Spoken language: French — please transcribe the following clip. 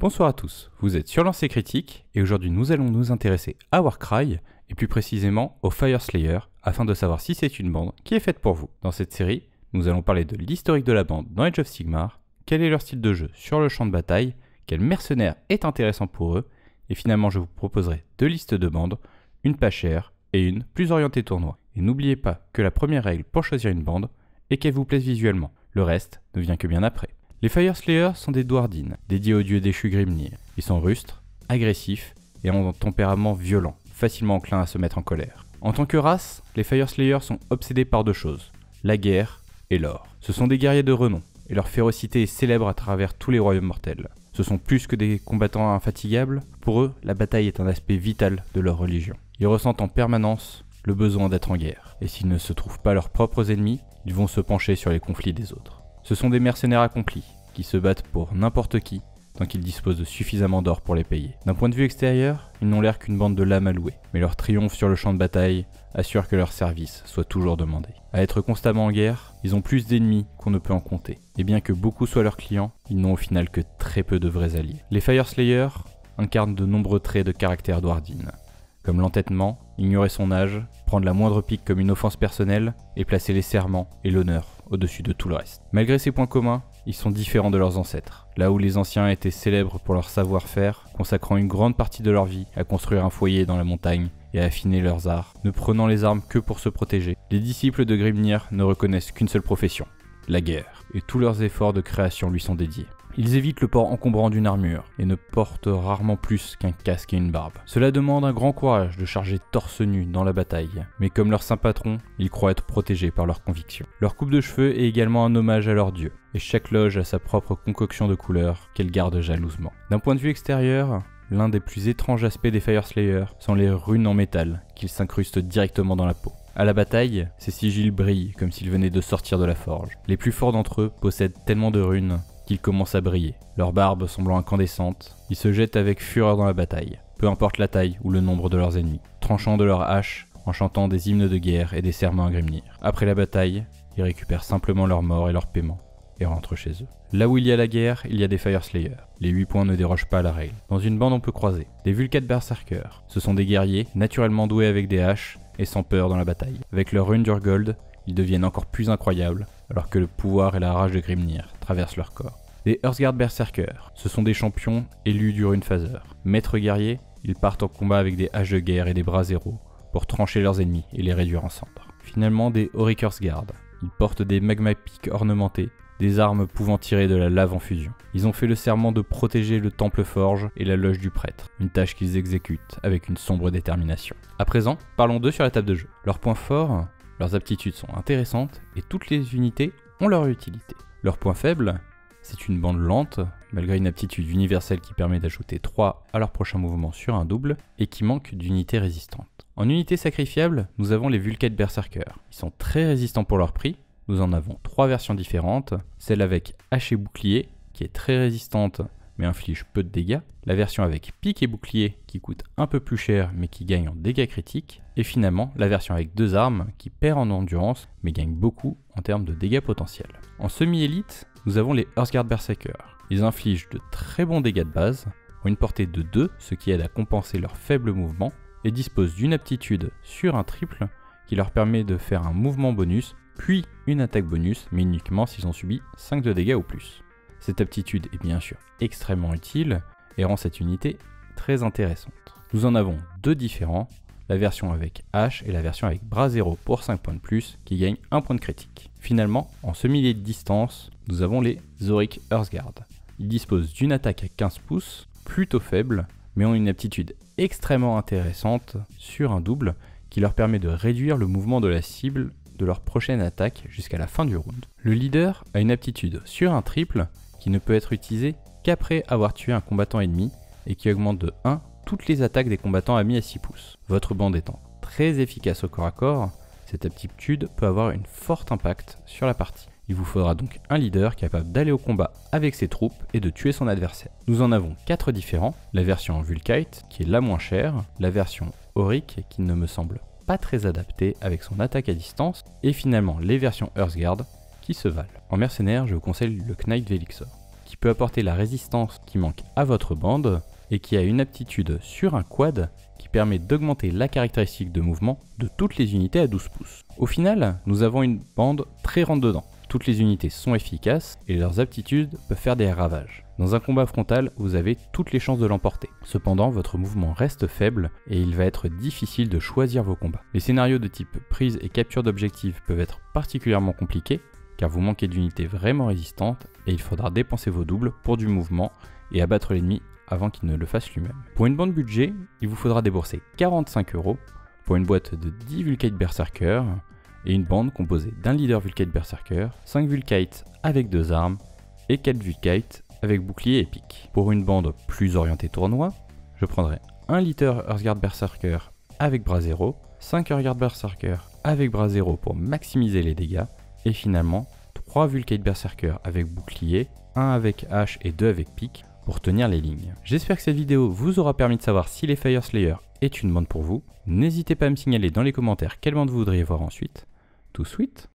Bonsoir à tous, vous êtes sur Lancer Critique et aujourd'hui nous allons nous intéresser à Warcry et plus précisément au Fyreslayer afin de savoir si c'est une bande qui est faite pour vous. Dans cette série, nous allons parler de l'historique de la bande dans Age of Sigmar, quel est leur style de jeu sur le champ de bataille, quel mercenaire est intéressant pour eux et finalement je vous proposerai deux listes de bandes, une pas chère et une plus orientée tournoi. Et n'oubliez pas que la première règle pour choisir une bande est qu'elle vous plaise visuellement, le reste ne vient que bien après. Les Fyreslayers sont des Dwardin, dédiés au dieu déchu Grimnir. Ils sont rustres, agressifs et ont un tempérament violent, facilement enclin à se mettre en colère. En tant que race, les Fyreslayers sont obsédés par deux choses, la guerre et l'or. Ce sont des guerriers de renom, et leur férocité est célèbre à travers tous les royaumes mortels. Ce sont plus que des combattants infatigables, pour eux, la bataille est un aspect vital de leur religion. Ils ressentent en permanence le besoin d'être en guerre, et s'ils ne se trouvent pas leurs propres ennemis, ils vont se pencher sur les conflits des autres. Ce sont des mercenaires accomplis, qui se battent pour n'importe qui, tant qu'ils disposent de suffisamment d'or pour les payer. D'un point de vue extérieur, ils n'ont l'air qu'une bande de lames à louer, mais leur triomphe sur le champ de bataille assure que leur service soit toujours demandé. À être constamment en guerre, ils ont plus d'ennemis qu'on ne peut en compter, et bien que beaucoup soient leurs clients, ils n'ont au final que très peu de vrais alliés. Les Fyreslayers incarnent de nombreux traits de caractère Dwardin, comme l'entêtement, ignorer son âge, prendre la moindre pique comme une offense personnelle, et placer les serments et l'honneur au-dessus de tout le reste. Malgré ces points communs, ils sont différents de leurs ancêtres. Là où les anciens étaient célèbres pour leur savoir-faire, consacrant une grande partie de leur vie à construire un foyer dans la montagne et à affiner leurs arts, ne prenant les armes que pour se protéger, les disciples de Grimnir ne reconnaissent qu'une seule profession, la guerre, et tous leurs efforts de création lui sont dédiés. Ils évitent le port encombrant d'une armure et ne portent rarement plus qu'un casque et une barbe. Cela demande un grand courage de charger torse nu dans la bataille, mais comme leur saint patron, ils croient être protégés par leurs convictions. Leur coupe de cheveux est également un hommage à leur dieu, et chaque loge a sa propre concoction de couleurs qu'elle garde jalousement. D'un point de vue extérieur, l'un des plus étranges aspects des Fyreslayers sont les runes en métal qu'ils s'incrustent directement dans la peau. À la bataille, ces sigils brillent comme s'ils venaient de sortir de la forge. Les plus forts d'entre eux possèdent tellement de runes qu'ils commencent à briller, leur barbe semblant incandescente, ils se jettent avec fureur dans la bataille, peu importe la taille ou le nombre de leurs ennemis, tranchant de leurs haches, en chantant des hymnes de guerre et des serments à Grimnir. Après la bataille, ils récupèrent simplement leur mort et leur paiement, et rentrent chez eux. Là où il y a la guerre, il y a des Fyreslayers. Les 8 points ne dérogent pas à la règle. Dans une bande on peut croiser des Vulcate Berserkers. Ce sont des guerriers, naturellement doués avec des haches, et sans peur dans la bataille. Avec leur rune d'Urgold, ils deviennent encore plus incroyables, alors que le pouvoir et la rage de Grimnir traversent leur corps. Les Hearthguard Berserkers, ce sont des champions élus du Runephaser. Maîtres guerriers, ils partent en combat avec des haches de guerre et des bras zéro pour trancher leurs ennemis et les réduire en cendres. Finalement, des Aurikers Guard, ils portent des magma piques ornementés, des armes pouvant tirer de la lave en fusion. Ils ont fait le serment de protéger le temple forge et la loge du prêtre, une tâche qu'ils exécutent avec une sombre détermination. À présent, parlons d'eux sur la table de jeu. Leurs points forts, leurs aptitudes sont intéressantes et toutes les unités ont leur utilité. Leurs points faibles, c'est une bande lente, malgré une aptitude universelle qui permet d'ajouter 3 à leur prochain mouvement sur un double, et qui manque d'unités résistantes. En unités sacrifiables, nous avons les Vulcate Berserkers. Ils sont très résistants pour leur prix, nous en avons 3 versions différentes, celle avec hache et bouclier, qui est très résistante mais inflige peu de dégâts, la version avec pique et bouclier qui coûte un peu plus cher mais qui gagne en dégâts critiques, et finalement la version avec 2 armes qui perd en endurance mais gagne beaucoup en termes de dégâts potentiels. En semi-élite, nous avons les Hearthguard Berserkers. Ils infligent de très bons dégâts de base, ont une portée de 2, ce qui aide à compenser leur faible mouvement, et disposent d'une aptitude sur un triple qui leur permet de faire un mouvement bonus, puis une attaque bonus, mais uniquement s'ils ont subi 5 de dégâts ou plus. Cette aptitude est bien sûr extrêmement utile et rend cette unité très intéressante. Nous en avons 2 différents, la version avec hache et la version avec bras zéro pour 5 points de plus qui gagnent 1 point de critique. Finalement, en semi-élite de distance, nous avons les Zorik Hearthguard. Ils disposent d'une attaque à 15 pouces, plutôt faible, mais ont une aptitude extrêmement intéressante sur un double qui leur permet de réduire le mouvement de la cible de leur prochaine attaque jusqu'à la fin du round. Le leader a une aptitude sur un triple qui ne peut être utilisée qu'après avoir tué un combattant ennemi et qui augmente de 1 toutes les attaques des combattants amis à 6 pouces. Votre bande étant très efficace au corps à corps, cette aptitude peut avoir un fort impact sur la partie. Il vous faudra donc un leader capable d'aller au combat avec ses troupes et de tuer son adversaire. Nous en avons 4 différents, la version Vulcate qui est la moins chère, la version Auric qui ne me semble pas très adaptée avec son attaque à distance, et finalement les versions Hearthguard qui se valent. En mercenaire, je vous conseille le Knight Velixor, qui peut apporter la résistance qui manque à votre bande et qui a une aptitude sur un quad qui permet d'augmenter la caractéristique de mouvement de toutes les unités à 12 pouces. Au final, nous avons une bande très rentre-dedans. Toutes les unités sont efficaces et leurs aptitudes peuvent faire des ravages. Dans un combat frontal, vous avez toutes les chances de l'emporter. Cependant, votre mouvement reste faible et il va être difficile de choisir vos combats. Les scénarios de type prise et capture d'objectifs peuvent être particulièrement compliqués car vous manquez d'unités vraiment résistantes et il faudra dépenser vos doubles pour du mouvement et abattre l'ennemi avant qu'il ne le fasse lui-même. Pour une bande budget, il vous faudra débourser 45 € pour une boîte de 10 Vulkite Berserker et une bande composée d'un leader Vulkite Berserker, 5 Vulkites avec 2 armes et 4 Vulkites avec bouclier et pique. Pour une bande plus orientée tournoi, je prendrai un leader Earthguard Berserker avec bras 0, 5 Earthguard Berserker avec bras 0 pour maximiser les dégâts et finalement 3 Vulkite Berserker avec bouclier, 1 avec hache et 2 avec pique pour tenir les lignes. J'espère que cette vidéo vous aura permis de savoir si les Fire Slayer est une bande pour vous. N'hésitez pas à me signaler dans les commentaires quelle bande vous voudriez voir ensuite. Tout sweet.